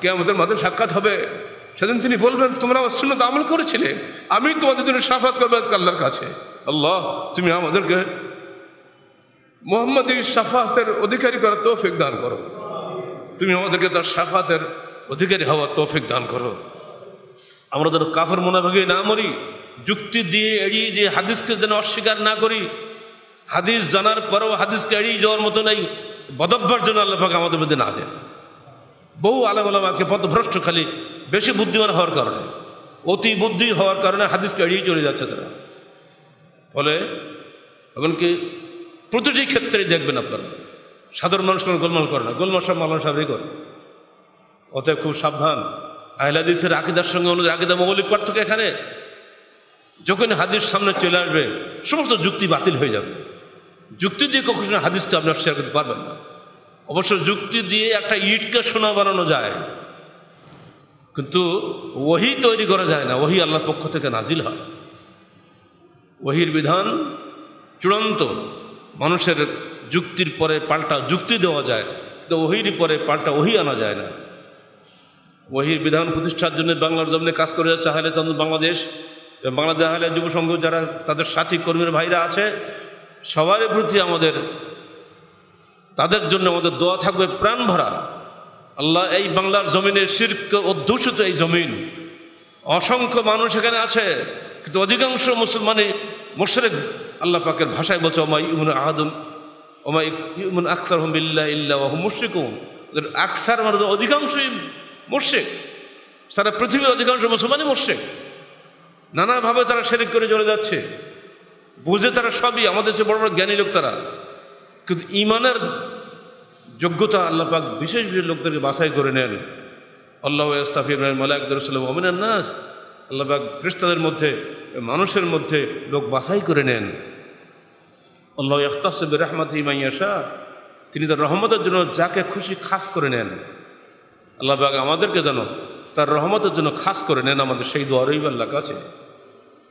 কিয়ামতের মাঠে সাক্ষাৎ হবে। সেদিন তিনি বলবেন, তোমরা আমার সুন্নাত আমল করেছিলে, আমি তোমাদের জন্য শাফাত করবো আজকে আল্লাহর কাছে। আল্লাহ, তুমি আমাদেরকে মুহাম্মাদী শাফাতের অধিকারী করার তৌফিক দান করো। তুমি আমাদেরকে তার শাফাতের অধিকারী হওয়ার তৌফিক দান করো। আমরা যেন কাফের মুনাফিকে না মরি, যুক্তি দিয়ে এড়িয়ে যে হাদিসকে যেন অস্বীকার না করি। হাদিস জানার পরেও হাদিসকে এড়িয়ে যাওয়ার মতো নেই, বদভ্যাস যেন আল্লাহ পাক আমাদের মধ্যে না দেন। বহু আলেম ওলামা আজকে পথভ্রষ্ট, খালি বেশি বুদ্ধিমান হওয়ার কারণে, অতি বুদ্ধি হওয়ার কারণে হাদিসকে এড়িয়ে চলে যাচ্ছে তারা। ফলে এমনকি প্রতিটি ক্ষেত্রেই দেখবেন আপনারা সাধারণ মানুষ কোনো গোলমাল করে না, গোলমাল সব মাওলানা সাহেবই করে। অতএব খুব সাবধান। আহলে হাদিসের আকীদার সঙ্গে অনুযায়ী আকীদা মৌলিক পার্থক্য এখানে। যখন হাদিস সামনে চলে আসবে সমস্ত যুক্তি বাতিল হয়ে যাবে। যুক্তি দিয়ে কখনো হাদিসটা আপনি শেয়ার করতে পারবেন না। অবশ্য যুক্তি দিয়ে একটা ইটকে সোনা বানানো যায়, কিন্তু ওহী তৈরি করা যায় না। ওহী আল্লাহর পক্ষ থেকে নাজিল হয়। ওহীর বিধান চূড়ান্ত। মানুষের যুক্তির পরে পাল্টা যুক্তি দেওয়া যায়, কিন্তু ওহীর পরে পাল্টা ওহী আনা যায় না। ওহীর বিধান প্রতিষ্ঠার জন্য বাংলার জমিনে কাজ করে যাচ্ছে আহলে হাদিস বাংলাদেশ, বাংলাদেশ আহলে যুব সংঘ, যারা তাদের সাথী কর্মীর ভাইরা আছে, সবার প্রতি আমাদের, তাদের জন্য আমাদের দোয়া থাকবে প্রাণ ভরা। আল্লাহ এই বাংলার জমিনের শিরক অধ্যুষিত এই জমিন, অসংখ্য মানুষ এখানে আছে, কিন্তু অধিকাংশ মুসলমানই মুশরিক। আল্লাহ পাকের ভাষায় বলছে, ওমা ইউমিনু আহাদুম ওমা ইউমিনু আকসারহুম বিল্লাহি ইল্লা ওয়া হুম মুশরিকুন। আকসার মানে অধিকাংশই মুশরিক। সারা পৃথিবীর অধিকাংশ মুসলমানই মুশরিক। নানাভাবে তারা শিরক করে চলে যাচ্ছে, বুঝে তারা সবই, আমাদের চেয়ে বড় বড় জ্ঞানী লোক তারা, কিন্তু ঈমানের যোগ্যতা আল্লাহ পাক বিশেষ বিশেষ লোকদেরকে বাছাই করে নেন। আল্লাহু ইয়াস্তাফি মিনাল মালায়েকাতি রাসূলুহু ওয়া মিনান নাস। আল্লাহ পাক ফেরেশতাদের মধ্যে, মানুষের মধ্যে লোক বাছাই করে নেন। আল্লাহু ইয়াখতাসসু বিরাহমাতিহি মান ইয়াশা। তিনি তার রহমতের জন্য যাকে খুশি খাস করে নেন। আল্লাহ পাক আমাদেরকে যেন তার রহমতের জন্য খাস করে নেন। আমাদের সেই দোয়া রইব আল্লাহর কাছে।